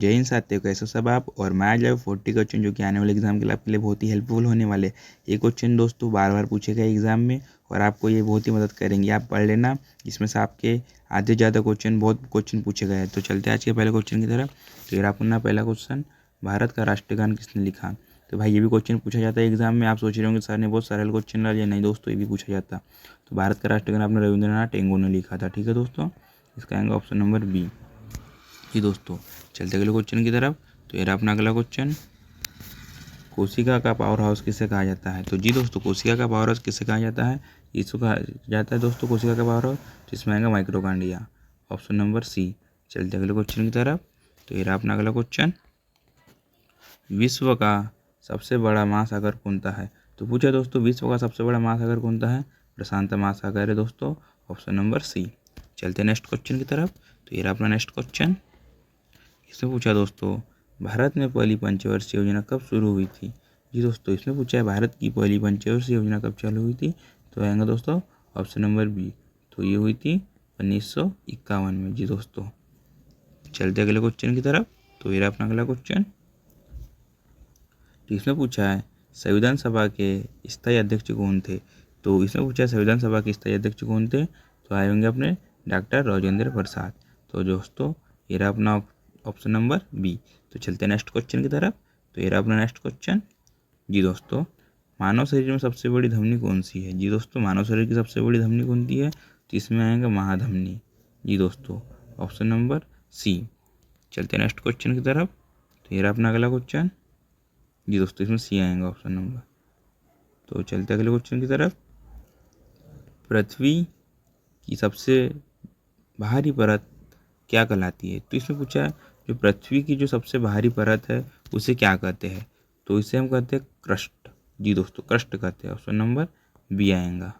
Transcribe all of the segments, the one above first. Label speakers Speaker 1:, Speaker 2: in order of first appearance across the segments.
Speaker 1: जय हिंद साथियों, कैसे हो सब आप। और मैं आज लाया 40 क्वेश्चन जो कि आने वाले एग्जाम के लिए आपके लिए बहुत ही हेल्पफुल होने वाले। ये क्वेश्चन दोस्तों बार बार पूछे गए एग्जाम में और आपको ये बहुत ही मदद करेंगे। आप पढ़ लेना, इसमें से आपके आधे ज़्यादा बहुत क्वेश्चन पूछे गए हैं। तो चलते हैं आज के पहले क्वेश्चन की तरफ। तो ये अपना पहला क्वेश्चन, भारत का राष्ट्रीय गान किसने लिखा। तो भाई ये भी क्वेश्चन पूछा जाता है एग्जाम में। आप सोच रहे होंगे सर ने बहुत सरल क्वेश्चन ला लिया, नहीं दोस्तों, ये भी पूछा जाता। तो भारत का राष्ट्रीय गान अपने रविंद्रनाथ टैगोर ने लिखा था। ठीक है दोस्तों, इसका आएगा ऑप्शन नंबर बी। जी दोस्तों, चलते अगले क्वेश्चन की तरफ। तो ये रहा अपना अगला क्वेश्चन, कोशिका का पावर हाउस किसे कहा जाता है। तो जी दोस्तों, कोशिका का पावर हाउस किसे कहा जाता है, इसको कहा जाता है दोस्तों कोशिका का पावर हाउस, तो इसमें आएगा माइक्रोकांडिया, ऑप्शन नंबर सी। चलते अगले क्वेश्चन की तरफ। तो ये रहा अपना अगला क्वेश्चन, विश्व का सबसे बड़ा महासागर कौन सा है। तो पूछा दोस्तों, विश्व का सबसे बड़ा महासागर कौन सा है, प्रशांत महासागर है दोस्तों, ऑप्शन नंबर सी। चलते नेक्स्ट क्वेश्चन की तरफ। तो ये रहा अपना नेक्स्ट क्वेश्चन, इसमें पूछा दोस्तों, भारत में पहली पंचवर्षीय योजना कब शुरू हुई थी। जी दोस्तों, इसमें पूछा है भारत की पहली पंचवर्षीय योजना कब चालू हुई थी। तो आएगा दोस्तों ऑप्शन नंबर बी। तो ये हुई थी 1951 में। जी दोस्तों, चलते अगले क्वेश्चन की तरफ। तो ये रहा अपना अगला क्वेश्चन, तो इसमें पूछा है संविधान सभा के स्थायी अध्यक्ष कौन थे। तो इसमें पूछा है संविधान सभा के स्थायी अध्यक्ष कौन थे। तो आए होंगे अपने डॉक्टर राजेंद्र प्रसाद। तो दोस्तों ये रहा अपना ऑप्शन नंबर बी। तो चलते हैं नेक्स्ट क्वेश्चन की तरफ। तो ये रहा अपना नेक्स्ट क्वेश्चन, जी दोस्तों, मानव शरीर में सबसे बड़ी धमनी कौन सी है। जी दोस्तों, मानव शरीर की सबसे बड़ी धमनी कौन सी है, तो इसमें आएगा महाधमनी। जी दोस्तों, ऑप्शन नंबर सी। चलते हैं नेक्स्ट क्वेश्चन की तरफ। तो ये रहा अपना अगला क्वेश्चन, जी दोस्तों, इसमें सी आएगा ऑप्शन नंबर। तो चलते अगले क्वेश्चन की तरफ, पृथ्वी की सबसे बाहरी परत क्या कहलाती है। तो इसमें पूछा है जो पृथ्वी की जो सबसे बाहरी परत है उसे क्या कहते हैं। तो इसे हम कहते हैं क्रस्ट। जी दोस्तों, क्रस्ट कहते हैं, ऑप्शन नंबर बी आएगा।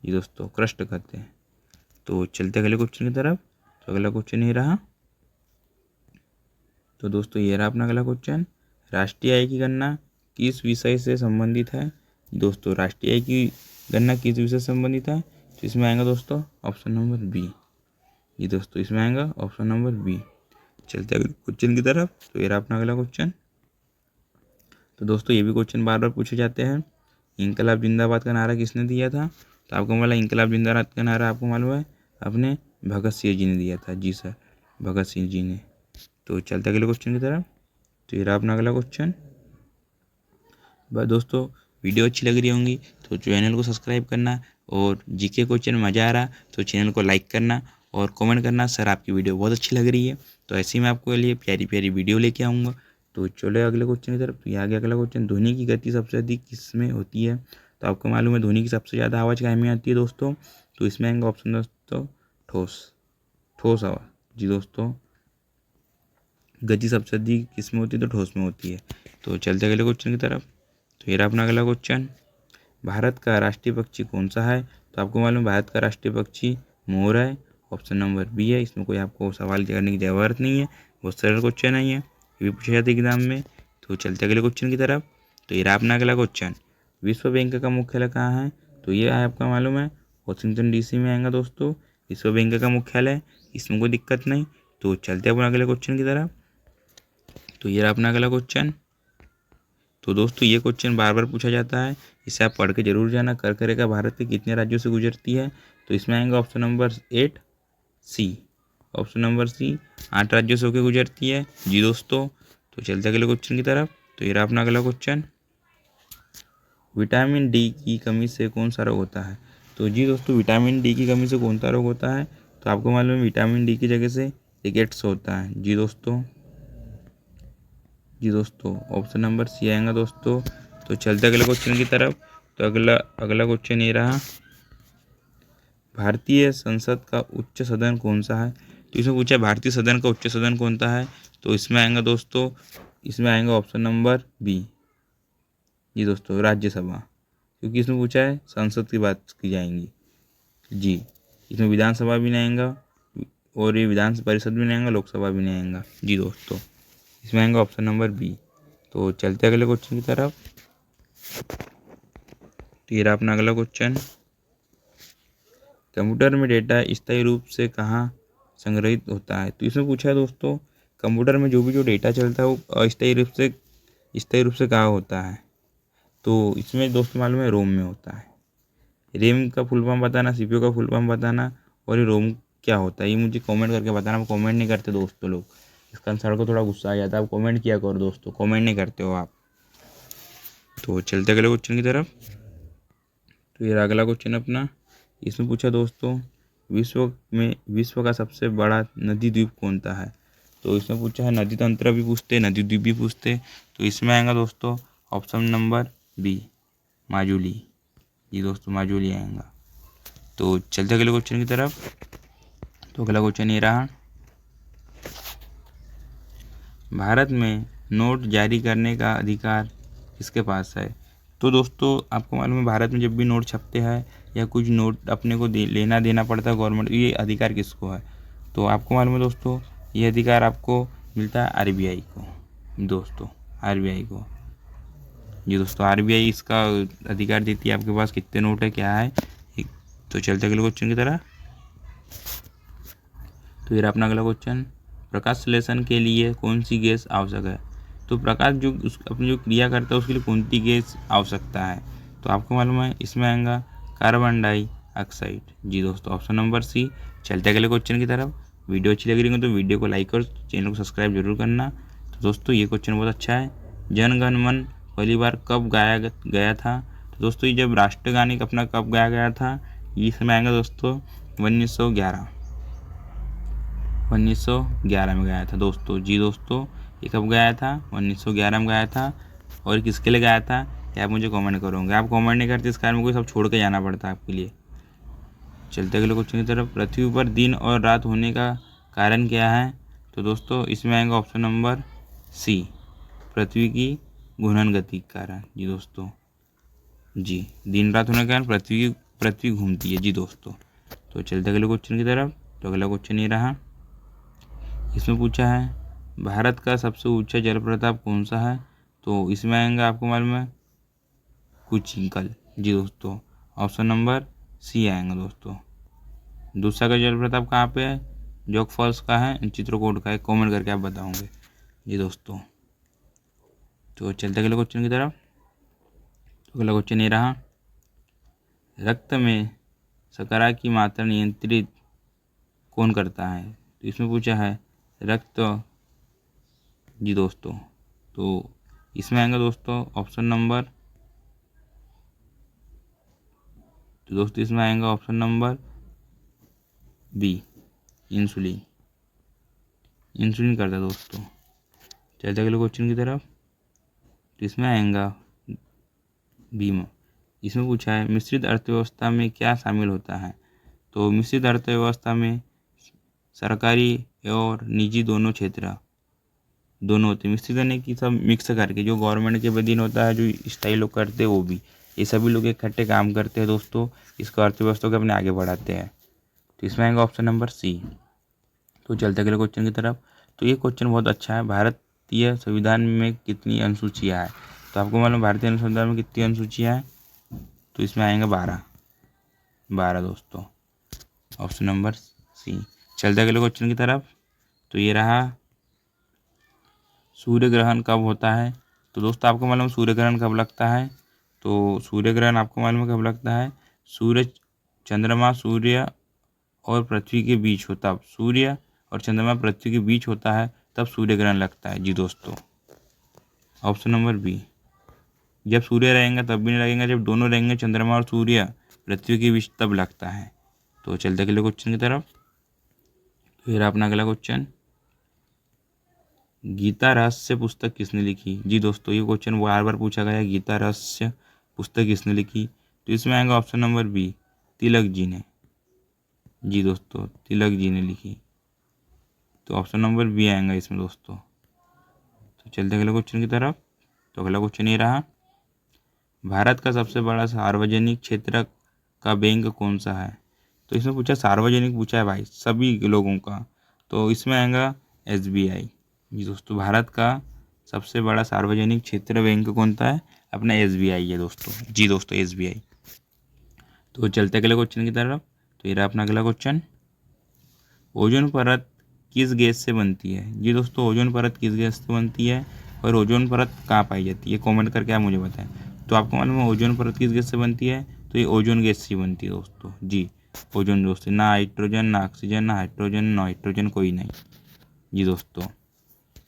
Speaker 1: जी दोस्तों, क्रस्ट कहते हैं। तो चलते अगले क्वेश्चन की तरफ। तो अगला क्वेश्चन ये रहा। तो दोस्तों ये रहा अपना अगला क्वेश्चन, राष्ट्रीय आय की गणना किस विषय से संबंधित है। दोस्तों, राष्ट्रीय आय की गणना किस विषय से संबंधित है। तो इसमें आएगा दोस्तों ऑप्शन नंबर बी। जी दोस्तों, इसमें आएगा ऑप्शन नंबर बी। चलते अगले क्वेश्चन की तरफ। तो ये रहा अपना अगला क्वेश्चन। तो दोस्तों ये भी क्वेश्चन बार बार पूछे जाते हैं, इंकलाब जिंदाबाद का नारा किसने दिया था। तो आपको मालूम है इंकलाब जिंदाबाद का नारा आपको मालूम है अपने भगत सिंह जी ने दिया था। जी सर, भगत सिंह जी ने। तो चलते अगले क्वेश्चन की तरफ। तो ये रहा अपना अगला क्वेश्चन। बस दोस्तों, वीडियो अच्छी लग रही होंगी तो चैनल को सब्सक्राइब करना, और जीके क्वेश्चन मज़ा आ रहा तो चैनल को लाइक करना और कमेंट करना सर आपकी वीडियो बहुत अच्छी लग रही है। तो ऐसे ही मैं आपके लिए प्यारी प्यारी वीडियो लेके आऊँगा। तो चलो अगले क्वेश्चन की तरफ। तो ये आ गया अगला क्वेश्चन, ध्वनि की गति सबसे अधिक किसमें होती है। तो आपको मालूम है ध्वनि की सबसे ज़्यादा आवाज़ काय में आती है दोस्तों। तो इसमें आएंगे ऑप्शन दोस्तों ठोस, ठोस आवाज़। जी दोस्तों, गति सबसे अधिक किसमें होती है, तो ठोस में होती है। तो चलते अगले क्वेश्चन की तरफ। तो ये रहा अपना अगला क्वेश्चन, भारत का राष्ट्रीय पक्षी कौन सा है। तो आपको मालूम भारत का राष्ट्रीय पक्षी मोर है, ऑप्शन नंबर बी है। इसमें कोई आपको सवाल करने की ज़रूरत नहीं है, बहुत सरल क्वेश्चन है ये भी पूछा जाता है एग्जाम में। तो चलते अगले क्वेश्चन की तरफ। तो ये रहा अपना अगला क्वेश्चन, विश्व बैंक का मुख्यालय कहाँ है। तो ये है आपका मालूम है वाशिंगटन डीसी में आएगा दोस्तों विश्व बैंक का मुख्यालय, इसमें कोई दिक्कत नहीं। तो चलते अपना अगले क्वेश्चन की तरफ। तो ये रहा अपना अगला क्वेश्चन। तो दोस्तों ये क्वेश्चन बार बार पूछा जाता है, इसे आप पढ़ के जरूर जाना, कर करेगा भारत के कितने राज्यों से गुजरती है। तो इसमें आएगा ऑप्शन नंबर 8 सी, ऑप्शन नंबर सी, 8 राज्यों से होकर गुजरती है। जी दोस्तों, तो चलते अगले क्वेश्चन की तरफ। तो ये रहा अपना अगला क्वेश्चन, विटामिन डी की कमी से कौन सा रोग होता है। तो जी दोस्तों, विटामिन डी की कमी से कौन सा रोग होता है। तो आपको मालूम है विटामिन डी की जगह से रिकेट्स होता है। जी दोस्तों, जी दोस्तों, ऑप्शन नंबर सी आएगा दोस्तों। तो चलते अगले क्वेश्चन की तरफ। तो अगला क्वेश्चन ये रहा, भारतीय संसद का उच्च सदन कौन सा है। तो इसमें पूछा है भारतीय सदन का उच्च सदन कौन सा है। तो इसमें आएगा दोस्तों, इसमें आएगा ऑप्शन नंबर बी। जी दोस्तों, राज्यसभा, क्योंकि इसमें पूछा है संसद की बात की जाएंगी। जी, इसमें विधानसभा भी नहीं आएगा और ये विधान परिषद भी नहीं आएगा, लोकसभा भी नहीं आएगा। जी दोस्तों, इसमें आएगा ऑप्शन नंबर बी। तो चलते अगले क्वेश्चन की तरफ। तो ये रहा अपना अगला क्वेश्चन, कंप्यूटर में डेटा स्थायी रूप से कहाँ संग्रहित होता है। तो इसमें पूछा है दोस्तों कंप्यूटर में जो डेटा चलता है वो अस्थायी रूप से कहाँ होता है, तो इसमें दोस्तों मालूम है रोम में होता है। रैम का फुल फॉर्म बताना, सीपीयू का फुल फॉर्म बताना और ये रोम क्या होता है ये मुझे कमेंट करके बताना। आप कमेंट नहीं करते दोस्तों लोग, इसका आंसर को थोड़ा गुस्सा आ जाता है। आप कमेंट किया करो दोस्तों, कमेंट नहीं करते हो आप। तो चलते अगले क्वेश्चन की तरफ। तो ये अगला क्वेश्चन अपना, इसमें पूछा दोस्तों विश्व का सबसे बड़ा नदी द्वीप कौन सा है। तो इसमें पूछा है नदी तंत्र भी पूछते, नदी द्वीप भी पूछते। तो इसमें आएगा दोस्तों ऑप्शन नंबर बी, माजुली। जी दोस्तों माजुली आएगा। तो चलते अगले क्वेश्चन की तरफ। तो अगला क्वेश्चन ये रहा, भारत में नोट जारी करने का अधिकार किसके पास है। तो दोस्तों आपको मालूम है भारत में जब भी नोट छपते हैं या कुछ नोट अपने को लेना देना पड़ता है गवर्नमेंट, ये अधिकार किसको है। तो आपको मालूम है दोस्तों ये अधिकार आपको मिलता है आरबीआई को दोस्तों, आरबीआई को। जी दोस्तों आरबीआई इसका अधिकार देती है आपके पास कितने नोट है क्या है। तो चलते अगले क्वेश्चन की तरह। तो ये अपना अगला क्वेश्चन, प्रकाश संश्लेषण के लिए कौन सी गैस आवश्यक है। तो प्रकाश जो अपनी जो क्रिया करता है उसके लिए कौन सी गैस आवश्यकता है। तो आपको मालूम है इसमें आएगा कार्बन डाइऑक्साइड। जी दोस्तों ऑप्शन नंबर सी। चलते अगले क्वेश्चन की तरफ। वीडियो अच्छी लग रही हो तो वीडियो को लाइक और चैनल को सब्सक्राइब जरूर करना। तो दोस्तों ये क्वेश्चन बहुत अच्छा है, जन गण मन पहली बार कब गाया गया था। तो दोस्तों ये जब राष्ट्रगान अपना कब गाया गया था, ये इसमें आएगा दोस्तों 1911 में गाया था दोस्तों। जी दोस्तों ये कब गाया था, 1911 में गाया था। और किसके लिए गाया था क्या आप मुझे कमेंट करोगे। आप कमेंट नहीं करते इस कारण में कोई सब छोड़ के जाना पड़ता है आपके लिए। चलते अगले क्वेश्चन की तरफ। पृथ्वी पर दिन और रात होने का कारण क्या है। तो दोस्तों इसमें आएगा ऑप्शन नंबर सी, पृथ्वी की घूर्णन गति के कारण। जी दोस्तों जी दिन रात होने के कारण पृथ्वी घूमती है। जी दोस्तों तो चलते अगले क्वेश्चन की तरफ। तो अगला क्वेश्चन ये रहा, इसमें पूछा है भारत का सबसे ऊंचा जलप्रपात कौन सा है। तो इसमें आएगा आपको मालूम है कुचिंकल। जी दोस्तों ऑप्शन नंबर सी आएगा दोस्तों। दूसरा का जलप्रपात कहाँ पे है, जोग फॉल्स का है, चित्रकूट का है। कमेंट करके आप बताओगे। जी दोस्तों तो चलते अगले क्वेश्चन की तरफ। तो अगला क्वेश्चन ये रहा, रक्त में शर्करा की मात्रा नियंत्रित कौन करता है। तो इसमें पूछा है रक्त। जी दोस्तों तो इसमें आएगा दोस्तों ऑप्शन नंबर, तो दोस्तों इसमें आएगा option number B, insulin. Insulin करता है दोस्तों। चलते अगले क्वेश्चन की तरफ। तो इसमें आएगा बीमा। इसमें पूछा है मिश्रित अर्थव्यवस्था में क्या शामिल होता है। तो मिश्रित अर्थव्यवस्था में सरकारी और निजी दोनों क्षेत्र दोनों होते हैं। मिश्रित यानी कि सब मिक्स करके, जो गवर्नमेंट के अधीन होता है, जो स्थायी लोग करते हैं वो भी, ये सभी लोग इकट्ठे काम करते हैं दोस्तों, इसको अर्थव्यवस्था को अपने आगे बढ़ाते हैं। तो इसमें आएगा ऑप्शन नंबर सी। तो चलते अगले क्वेश्चन की तरफ। तो ये क्वेश्चन बहुत अच्छा है, भारतीय संविधान में कितनी अनुसूचियाँ हैं। तो आपको मालूम भारतीय संविधान में कितनी अनुसूचियाँ हैं। तो इसमें आएंगे 12 दोस्तों, ऑप्शन नंबर सी। चलते अगले क्वेश्चन की तरफ। तो ये रहा, सूर्य ग्रहण कब होता है। तो दोस्तों आपको मालूम सूर्य ग्रहण कब लगता है। तो सूर्य ग्रहण आपको मालूम है कब लगता है, चंद्रमा सूर्य और पृथ्वी के बीच होता है। सूर्य और चंद्रमा पृथ्वी के बीच होता है तब सूर्य ग्रहण लगता है। जी दोस्तों ऑप्शन नंबर बी। जब सूर्य रहेंगे तब भी नहीं लगेगा, जब दोनों रहेंगे चंद्रमा और सूर्य पृथ्वी के बीच तब लगता है। तो चलते अगले क्वेश्चन की तरफ। फिर अपना अगला क्वेश्चन, गीता रहस्य पुस्तक किसने लिखी। जी दोस्तों ये क्वेश्चन बार बार पूछा गया है, गीता रहस्य पुस्तक किसने लिखी। तो इसमें आएगा option number B, Tilak ji ने। जी दोस्तों तिलक जी ने लिखी। तो ऑप्शन नंबर बी आएगा इसमें दोस्तों। तो चलते अगले क्वेश्चन की तरफ। तो अगला क्वेश्चन ये रहा, भारत का सबसे बड़ा सार्वजनिक क्षेत्र का बैंक कौन सा है। तो इसमें पूछा सार्वजनिक पूछा है भाई सभी लोगों का। तो इसमें आएगा SBI। जी दोस्तों भारत का सबसे बड़ा सार्वजनिक क्षेत्र बैंक कौन सा है, अपना SBI है दोस्तों। जी दोस्तों SBI। तो चलते अगले क्वेश्चन की तरफ। तो ये रहा अपना अगला क्वेश्चन, ओजोन परत किस गैस से बनती है? जी दोस्तों, ओजोन परत किस गैस से बनती है और ओजोन परत कहाँ पाई जाती है? कमेंट करके आप मुझे बताएं। तो आपको मालूम है ओजोन परत किस गैस से बनती है? तो ये ओजोन गैस से बनती है दोस्तों। जी, ओजोन दोस्तों, ना हाइड्रोजन, ना ऑक्सीजन, ना हाइड्रोजन, ना नाइट्रोजन, कोई नहीं। जी दोस्तों,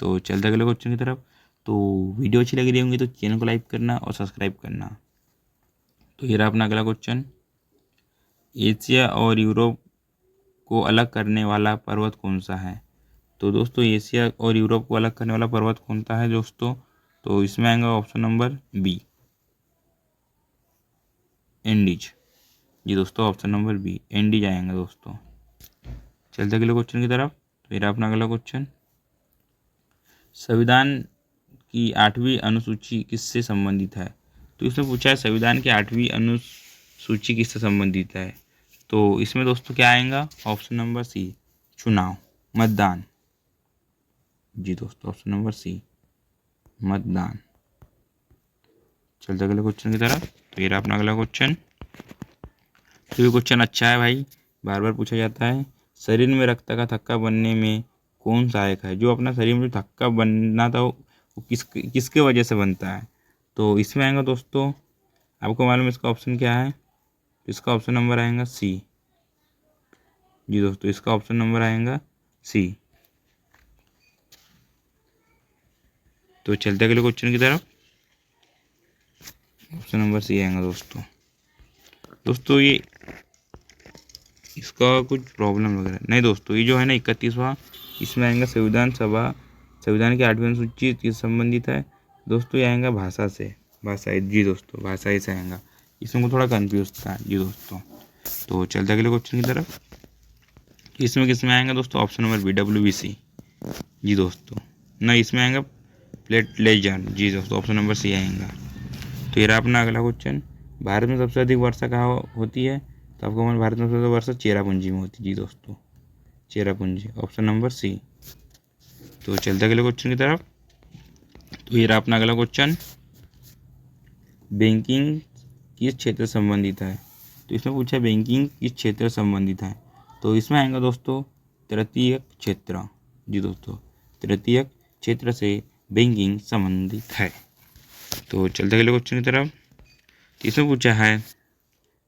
Speaker 1: तो चलते अगले क्वेश्चन की तरफ। तो वीडियो अच्छी लग रही होंगी तो चैनल को लाइक करना और सब्सक्राइब करना। तो ये रहा अपना अगला क्वेश्चन। एशिया और यूरोप को अलग करने वाला पर्वत कौन सा है? तो दोस्तों, एशिया और यूरोप को अलग करने वाला पर्वत कौन सा है दोस्तों? तो इसमें आएगा ऑप्शन नंबर बी, एंडीज। जी दोस्तों, ऑप्शन नंबर बी, एंडीज आएंगे दोस्तों। चलते अगले क्वेश्चन की तरफ। तो ये अपना अगला क्वेश्चन। संविधान की 8वीं अनुसूची किससे संबंधित है? तो इसमें पूछा है संविधान की 8वीं अनुसूची किससे संबंधित है? तो इसमें दोस्तों क्या आएगा? ऑप्शन नंबर सी, चुनाव, मतदान। जी दोस्तों, ऑप्शन नंबर सी, मतदान। चलते अगले क्वेश्चन की तरफ। तो ये रहा अपना अगला क्वेश्चन। तो ये क्वेश्चन अच्छा है भाई, बार बार पूछा जाता है। शरीर में रक्त का थक्का बनने में कौन सहायक है? जो अपना शरीर में जो थक्का बनना था वो किसके वजह से बनता है? तो इसमें आएगा दोस्तों, आपको मालूम है इसका ऑप्शन क्या है? इसका ऑप्शन नंबर आएगा सी। जी दोस्तों, इसका ऑप्शन नंबर आएगा सी। तो चलते अगले क्वेश्चन की तरफ। ऑप्शन नंबर सी आएगा दोस्तों। दोस्तों ये इसका कुछ प्रॉब्लम वगैरह नहीं दोस्तों, ये जो है ना 31वां, इसमें आएगा संविधान की 8वीं अनुसूची से संबंधित है दोस्तों। ये आएगा भाषा से, भाषा। जी दोस्तों, भाषा से आएगा। इसमें को थोड़ा कन्फ्यूज था जी दोस्तों। तो चलते अगले क्वेश्चन की तरफ। इसमें किसमें आएगा दोस्तों? Option number B, WBC। जी दोस्तों, ना इसमें आएगा प्लेट लेजर। जी दोस्तों, ऑप्शन नंबर सी आएगा। तो ये रहा अपना अगला क्वेश्चन। भारत में सबसे अधिक वर्षा कहाँ होती है? तो आपको हमारे भारत में सबसे अधिक वर्षा चेरापूंजी में होती है। जी दोस्तों, चेरापूंजी, ऑप्शन नंबर सी। तो चलते अगले क्वेश्चन की तरफ। तो ये रहा अपना अगला क्वेश्चन। बैंकिंग किस क्षेत्र से संबंधित है? तो इसमें पूछा है बैंकिंग किस क्षेत्र से संबंधित है? तो इसमें आएगा दोस्तों तृतीयक क्षेत्र। जी दोस्तों, तृतीयक क्षेत्र से बैंकिंग संबंधित है। तो चलते अगले क्वेश्चन की तरफ। इसमें पूछा है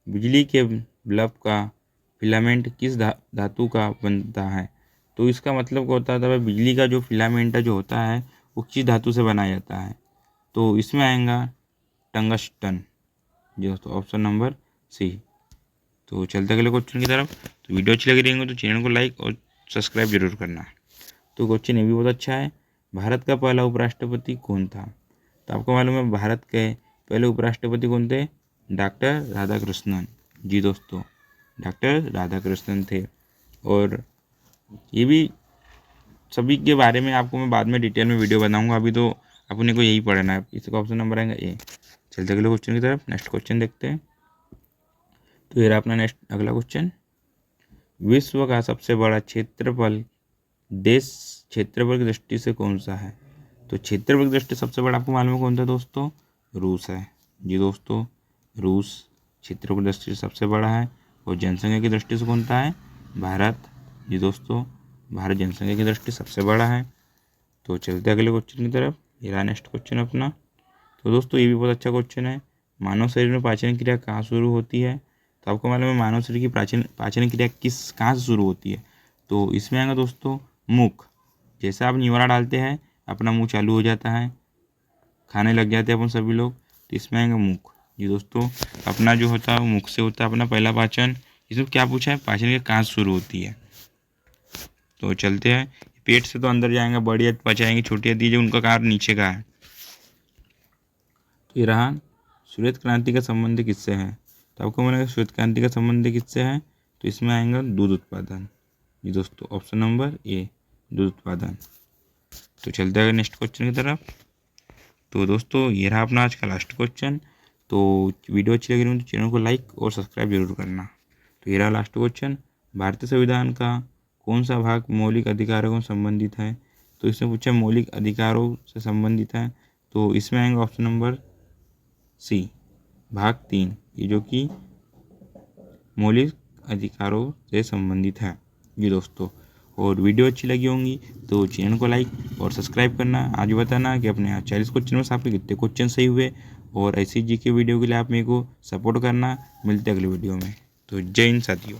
Speaker 1: बिजली के बल्ब का फिलामेंट किस धातु का बनता है? तो इसका मतलब क्या होता है भाई, बिजली का जो फिलामेंट जो होता है वो किस धातु से बनाया जाता है? तो इसमें आएगा टंगस्टन। जी दोस्तों, ऑप्शन नंबर सी। तो चलते अगले क्वेश्चन की तरफ। तो वीडियो अच्छी लग रही होगी तो चैनल को लाइक और सब्सक्राइब जरूर करना। तो क्वेश्चन ये भी बहुत अच्छा है। भारत का पहला उपराष्ट्रपति कौन था? तो आपको मालूम है भारत के पहले उपराष्ट्रपति कौन थे? डॉक्टर राधाकृष्णन। जी दोस्तों, डॉक्टर राधाकृष्णन थे। और ये भी सभी के बारे में आपको मैं बाद में डिटेल में वीडियो बनाऊंगा, अभी तो अपने को यही पढ़ना है। इसका ऑप्शन नंबर आएगा ए। चलते अगले क्वेश्चन की तरफ। नेक्स्ट क्वेश्चन देखते हैं। तो ये रहा अपना नेक्स्ट अगला क्वेश्चन। विश्व का सबसे बड़ा क्षेत्रफल देश क्षेत्रफल की दृष्टि से कौन सा है? तो क्षेत्रफल की दृष्टि सबसे बड़ा आपको मालूम है कौन सा दोस्तों? रूस है। जी दोस्तों, रूस क्षेत्रफल की दृष्टि से सबसे बड़ा है। और जनसंख्या की दृष्टि से कौन सा है? भारत। जी दोस्तों, भारत जनसंख्या की दृष्टि सबसे बड़ा है। तो चलते अगले क्वेश्चन की तरफ। ये रहा नेक्स्ट क्वेश्चन अपना। तो दोस्तों ये भी बहुत अच्छा क्वेश्चन है। मानव शरीर में पाचन क्रिया कहाँ शुरू होती है? तो आपको मालूम है मानव शरीर की पाचन क्रिया कहाँ से शुरू होती है? तो इसमें आएगा दोस्तों मुख। जैसे आप निवाला डालते हैं अपना मुंह चालू हो जाता है, खाने लग जाते हैं अपन सभी लोग। तो इसमें आएगा मुख। जी दोस्तों, अपना जो होता है वो मुख से होता है अपना पहला पाचन। इसमें क्या पूछा है? पाचन क्रिया कहाँ से शुरू होती है? तो चलते हैं। पेट से तो अंदर जाएंगे, बड़ी पचाएंगे, छोटी हड्डी जो उनका कार्य नीचे का है। तो ये रहा श्वेत क्रांति का संबंध किससे है? तो आपको मैंने श्वेत क्रांति का संबंध किससे है? तो इसमें आएगा दूध उत्पादन। जी दोस्तों, ऑप्शन नंबर ए, दूध उत्पादन। तो चलते हैं नेक्स्ट क्वेश्चन की तरफ। तो दोस्तों ये रहा अपना आज का लास्ट क्वेश्चन। तो वीडियो अच्छी लग रही हो तो चैनल को लाइक और सब्सक्राइब जरूर करना। तो ये रहा लास्ट क्वेश्चन। भारतीय संविधान का कौन सा भाग मौलिक अधिकारों से संबंधित है? तो इसमें पूछा मौलिक अधिकारों से संबंधित है। तो इसमें आएगा ऑप्शन नंबर सी, भाग 3, ये जो कि मौलिक अधिकारों से संबंधित है। जी दोस्तों, और वीडियो अच्छी लगी होंगी तो चैनल को लाइक और सब्सक्राइब करना। आज बताना कि अपने 40 क्वेश्चन में से आपके कितने क्वेश्चन सही हुए, और ऐसी जी के वीडियो के लिए आप मेरे को सपोर्ट करना। मिलते हैं अगले वीडियो में। तो जय हिंद साथियों।